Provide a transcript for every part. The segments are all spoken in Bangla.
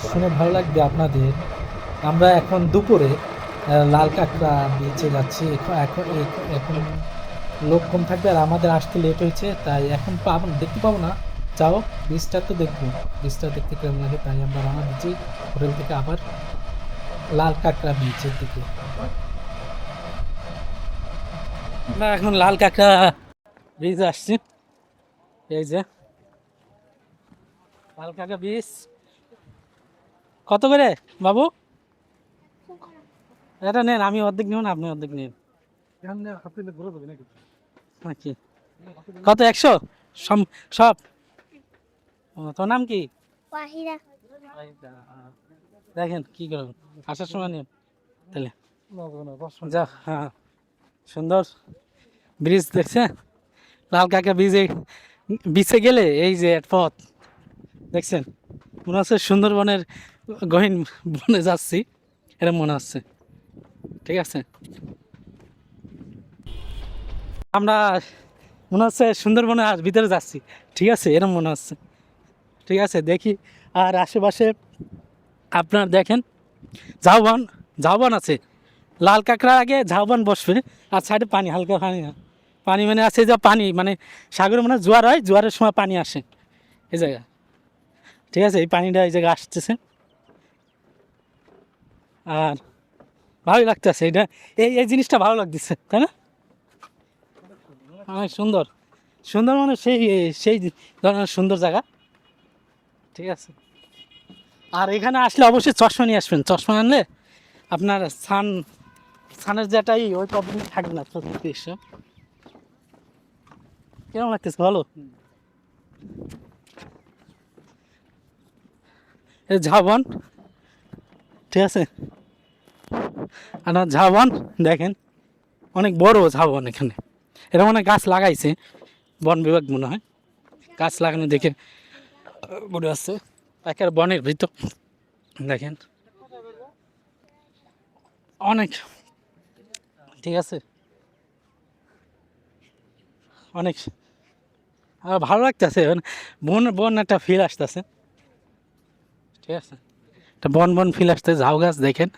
শুনে ভালো লাগবে আপনাদের। আমরা এখন দুপুরে লাল কাঁকড়া বিচে যাচ্ছি। এখন লোক কম থাকবে আর আমাদের আসতে লেট হয়েছে, তাই এখন দেখতে পাবো না। যাও, বিচটা তো দেখবো, বিচটা দেখতে কেমন লাগে, তাই আমরা রওনা দিচ্ছি হোটেল থেকে আবার লাল কাঁকড়া বিচের দিকে। আমরা এখন লাল কাঁকড়া ব্রিজ আসছি। এই যে লাল কাঁকড়া ব্রিজ। কত করে বাবু? এটা নেন, আমি অর্ধেক নিব না, আপনি অর্ধেক নিন নাকি? কত, 100 সব? তোর নাম কি? ওয়াহিদা। দেখেন কি করবেন, আসার সময় নিন তাহলে। যা, হ্যাঁ, সুন্দর ব্রিজ দেখছে, লাল কাঁকড়া ব্রিজে। বিচে গেলে এই যে এক পথ দেখছেন, মনে হচ্ছে সুন্দরবনের গহীন বনে যাচ্ছি, এরকম মনে হচ্ছে। ঠিক আছে, আমরা মনে হচ্ছে সুন্দরবনে আর ভিতরে যাচ্ছি। ঠিক আছে, এরকম মনে হচ্ছে। ঠিক আছে, দেখি। আর আশেপাশে আপনার দেখেন ঝাউবন, ঝাউবন আছে। লাল কাঁকড়ার আগে ঝাউবন বসবে, আর সাইডে পানি, হালকা পানি, না পানি মানে আছে যা পানি, মানে সাগরে মানে জোয়ার হয়, জোয়ারের সময় পানি আসে এই জায়গা। ঠিক আছে, এই পানিটা এই জায়গায় আসতেছে, আর ভালোই লাগতেছে এটা। এই এই জিনিসটা ভালো লাগতেছে, তাই না? অনেক সুন্দর, সুন্দর মানে সেই সেই ধরনের সুন্দর জায়গা। ঠিক আছে, আর এখানে আসলে অবশ্যই চশমা নিয়ে আসবেন। চশমা আনলে আপনার সানের যেটাই ওই প্রবলেম থাকবে না। দৃশ্য কেমন লাগতেছে বলো? এই ঝাউবন, ঠিক আছে, আর ঝাউবন দেখেন, অনেক বড় ঝাউবন। এখানে এরকম অনেক গাছ লাগাইছে বন বিভাগ, মনে হয় গাছ লাগানো দেখে মনে আসছে। একের বনের ভিতর দেখেন অনেক, ঠিক আছে, অনেক ভালো লাগতেছে। বন বন একটা ফিল আসতেছে। ঠিক আছে, একটা বন বন ফিল আসতে। ঝাউ গাছ দেখেন,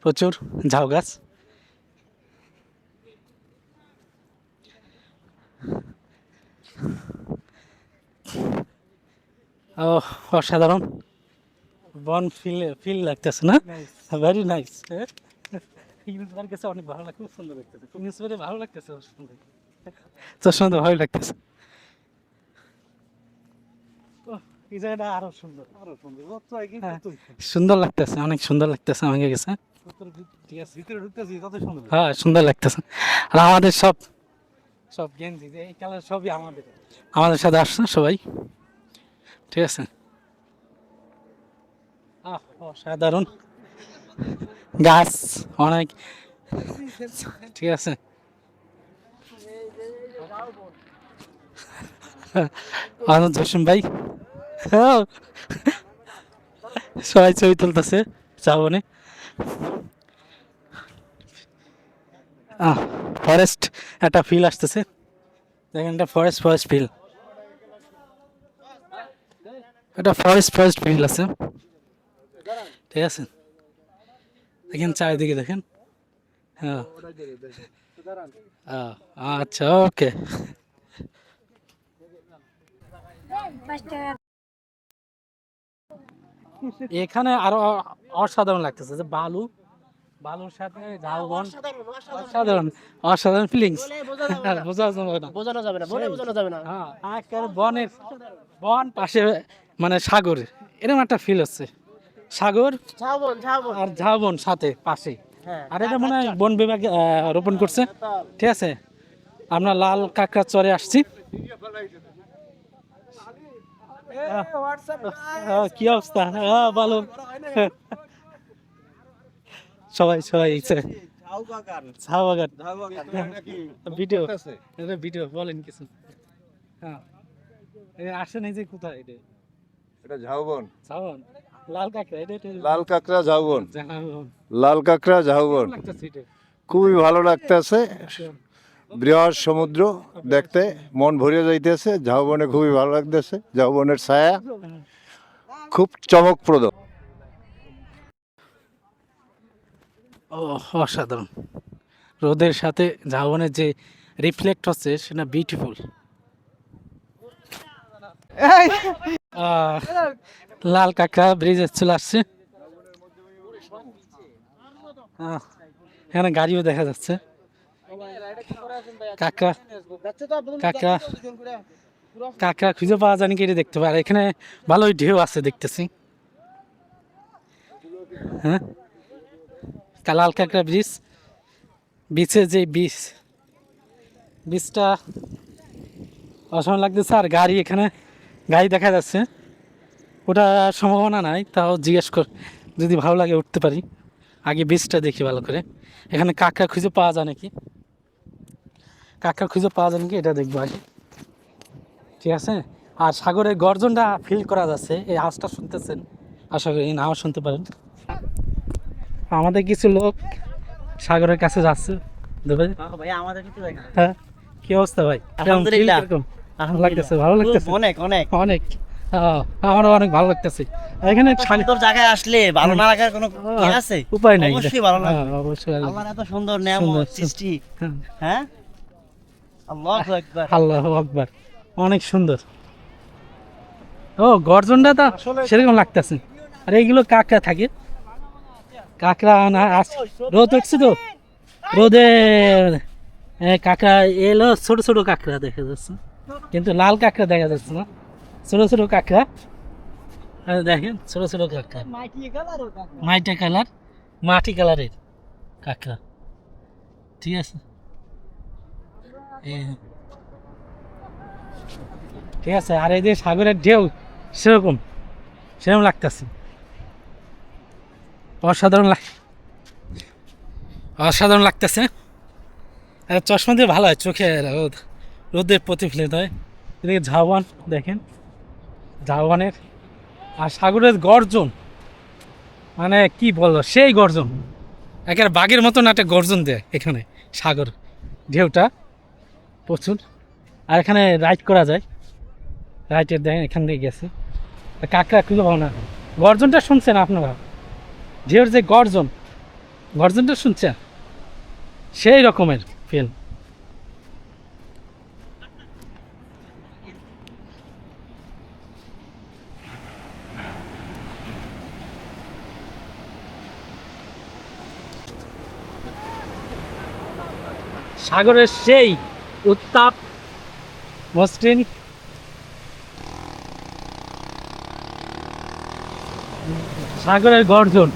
প্রচুর ঝাউ গাছ। ও, অসাধারণ বন ফিল ফিল লাগতেছে না? Very nice. ইউনুসের কাছে অনেক ভালো লাগছে, খুব সুন্দর লাগতেছে। ইউনুসের ভালো লাগতেছে, সুন্দর, তোর সুন্দর ভালো লাগতেছে। এই জায়গাটা আরো সুন্দর, আরো সুন্দর, সুন্দর লাগতেছে, অনেক সুন্দর লাগতেছে আমাকে কাছে। ঠিক আছে, ভিতরে ঢুকতেছি তত সুন্দর, হ্যাঁ সুন্দর লাগতেছে। আর আমাদের সব সব গেঞ্জি যে এই কালার সবই আমাদের, আমাদের সাথে আসছে সবাই। ঠিক আছে, অসাধারণ গাছ অনেক। ঠিক আছে, আনন্দ জসিম ভাই, হ্যাঁ, সবাই ছবি তুলতেছে শ্রাবণে। ফরেস্ট একটা ফিল আসতেছে, দেখেন এটা ফরেস্ট ফরেস্ট ফিল, এটা ফরেস্ট ফরেস্ট ফিল আছে। ঠিক আছে, দেখেন চারিদিকে দেখেন। হ্যাঁ, আচ্ছা, ওকে। এখানে আরো অসাধারণ লাগতেছে, যে বালু, বালুর সাথে ঝাউবন, অসাধারণ, অসাধারণ ফিলিংস। বোঝানো যাবে না, বলে বোঝানো যাবে না। হ্যাঁ, একেবারে বনের, বন পাশে মানে সাগর, এরকম একটা ফিল হচ্ছে। সাগর, ঝাউবন, ঝাউবন আর ঝাউবন সাথে পাশে। আর এটা মনে হয় বন বিভাগ রোপণ করছে। ঠিক আছে, আমরা লাল কাঁকড়া চরে আসছি। কি অবস্থা? ভালো, সবাই সবাই চা বাগান, ভিডিও, ভিডিও বলেন কিছু। হ্যাঁ, আসেন, এই যে কোথায় এটা? এটা ঝাউবন, ঝাউবন, লাল কাঁকড়া, এটা লাল কাঁকড়া ঝাউবন, ঝাউবন। লাল কাঁকড়া ঝাউবন। কেমন লাগতেছে এটা? খুবই ভালো লাগতেছে, বৃহৎ সমুদ্র দেখতে মন ভরে যাইতেছে। ঝাউবনে খুবই ভালো লাগতেছে, ঝাউবনের ছায়া খুব চমকপ্রদ। ও অসাধারণ, রোদের সাথে ঝাউবনের যে রিফ্লেক্ট হচ্ছে সেটা বিউটিফুল। লাল কাঁকড়া ব্রিজে চলে আসছে। এখানে গাড়িও দেখা যাচ্ছে। কাঁকড়া কাঁকড়া কাঁকড়া খুঁজে পাওয়া যায়নি, কেটে দেখতে পারে। এখানে ভালোই ঢেউ আছে দেখতেছি। হ্যাঁ, লাল কাঁকড়া ব্রিজ, বিচে যে বীজটা অসাধারণ লাগতেছে। আর গাড়ি, এখানে গাড়ি দেখা যাচ্ছে, ওটা সম্ভাবনা নাই, তাও জিজ্ঞেস কর, যদি ভালো লাগে উঠতে পারি। আগে বীজটা দেখি ভালো করে। এখানে কাঁকড়া খুঁজে পাওয়া যায় নাকি, কাঁকড়া খুঁজে পাওয়া যায় নাকি এটা দেখবো আগে, ঠিক আছে। আর সাগরের গর্জনটা ফিল করা যাচ্ছে, এই আওয়াজটা শুনতেছেন, আশা করি নাও শুনতে পারেন। আমাদের কিছু লোক সাগরের কাছে যাচ্ছে। ভাই আমাদের কিছু দেখা হ্যাঁ, কি অবস্থা ভাই? আলহামদুলিল্লাহ। কিরকম? লাগতেছে, ভালো লাগতেছে অনেক অনেক অনেক। আমারও অনেক ভালো লাগতেছে। এখানে সুন্দর জায়গায় আসলে ভালো না লাগার কোনো কি আছে? উপায় নাই, অবশ্যই ভালো লাগবে। অবশ্যই ভালো লাগবে। আল্লাহর এত সুন্দর সুন্দর, নিয়ামত সৃষ্টি, হ্যাঁ। হ্যাঁ, আল্লাহু আকবার। আল্লাহু আকবার, অনেক সুন্দর। ও গর্জনটা তো সেরকম লাগতেছে। আর এইগুলো কাঁকড়া থাকে, কাঁকড়া না রোদ উঠছে তো, রোদে কাঁকড়া এলো, ছোট ছোট কাঁকড়া দেখা যাচ্ছে, কিন্তু লাল কাঁকড়া দেখা যাচ্ছে না, ছোট ছোট কাঁকড়া। দেখেন ছোট ছোট কাঁকড়া, মাটি কালার, মাটি কালারের কাঁকড়া, ঠিক আছে। ঠিক আছে। আর এই যে সাগরের ঢেউ সেরকম সেরকম লাগতেছে, অসাধারণ অসাধারণ লাগতেছে। আর চশমা দিয়ে ভালো হয়, চোখে রোদের প্রতিফলিত হয়। এদিকে ঝাউবন দেখেন, ঝাউবনের আর সাগরের গর্জন, মানে কি বলবো, সেই গর্জন, একেবারে বাঘের মতন একটা গর্জন দেয় এখানে সাগর ঢেউটা প্রচুর। আর এখানে রাইড করা যায়, রাইটের দেখেন এখান থেকে গেছে। কাঁকড়া খুঁজে পাবো না, গর্জনটা শুনছেন আপনারা, ঢেউর যে গর্জনটা শুনছেন, সেই রকমের ফিল। সাগরের সেই উত্তাপ মসৃণ, সাগরের গর্জন,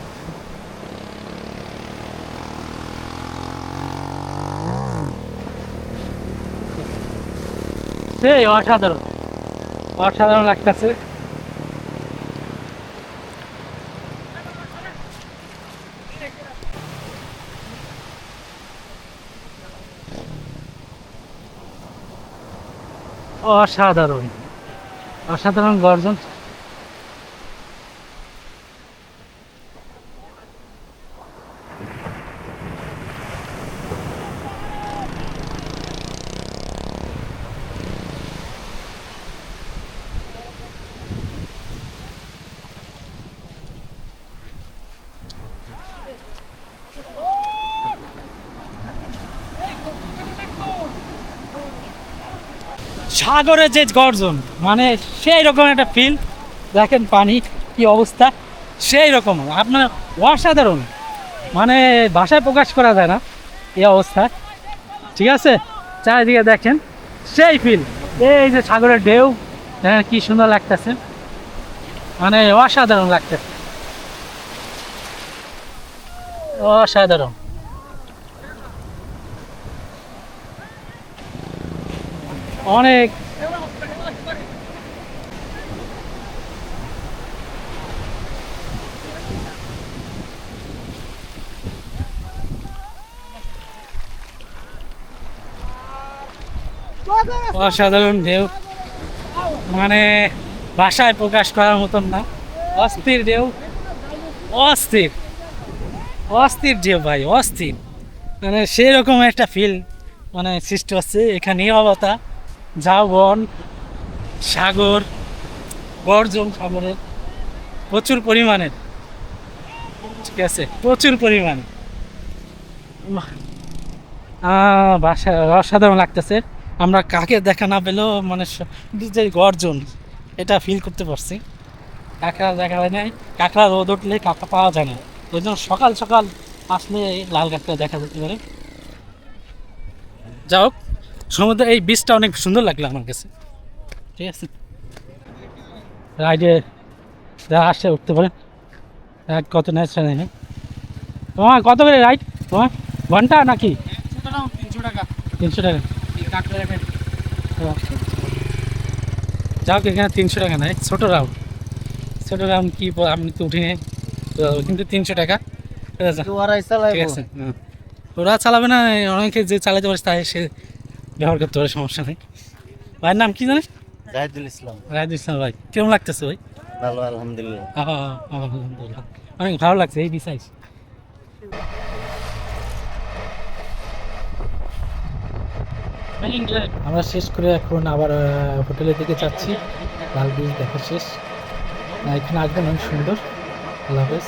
সেই অসাধারণ, অসাধারণ লাগতেছে। অসাধারণ, অসাধারণ গর্জন। সাগরের যে গর্জন, মানে সেই রকম একটা ফিল। দেখেন পানি কি অবস্থা, সেই রকম আপনার অসাধারণ, মানে ভাষায় প্রকাশ করা যায় না এই অবস্থা, ঠিক আছে। চারিদিকে দেখেন সেই ফিল, এই যে সাগরের ঢেউ, দেখেন কি সুন্দর লাগতেছে, মানে অসাধারণ লাগতেছে, অসাধারণ। অনেক অসাধারণ ঢেউ, মানে ভাষায় প্রকাশ করার মতন না, অস্থির ঢেউ, অস্থির অস্থির ঢেউ ভাই, অস্থির, মানে সেই রকম একটা ফিল মানে সৃষ্টি হচ্ছে এখানে। অবতা ঝাউবন, সাগর, গর্জন সাগরের, প্রচুর পরিমাণের, ঠিক আছে, প্রচুর পরিমাণে। বাসা অসাধারণ লাগতেছে। আমরা কাকে দেখা না পেলেও মানে যে গর্জন এটা ফিল করতে পারছি। কাঁকড়া দেখা হয় নাই, কাঁকড়া রোদ উঠলে কাঁকড়া পাওয়া যায় না, ওই জন্য সকাল সকাল আসলে লাল কাঁকড়া দেখা যেতে পারে। যাই হোক, সমুদ্রের এই বীজটা অনেক সুন্দর লাগলো আমার কাছে, ঠিক আছে। রাইডে যারা আসছে উঠতে পারে। রাইড কত নেয় জানি না। তোমার কত করে রাইড তোমার, ঘন্টা নাকি? 300 টাকা। যাও এখানে 300 টাকা নেয়, ছোটো রাউন্ড। ছোটো রাউন্ড কি আমি তো উঠিনি, তো কিন্তু 300 টাকা, ঠিক আছে। ঠিক আছে, ওরা চালাবে না, অনেকে যে চালাতে পারে তাই সে ব্যবহার করতে পারে, সমস্যা নেই। ভাইয়ের নাম কি জানিস? জাহিদুল ইসলাম। রায়দুল ইসলাম ভাই, কেমন লাগতেছে ভাই? ভালো, আলহামদুলিল্লাহ। আলহামদুলিল্লাহ, অনেক ভালো লাগছে এই বিষয়। আমরা শেষ করে এখন আবার হোটেলের দিকে যাচ্ছি। লাল ব্রিজ দেখা শেষ, এখানে আসবেন, অনেক সুন্দর। আল্লাহ হাফেজ।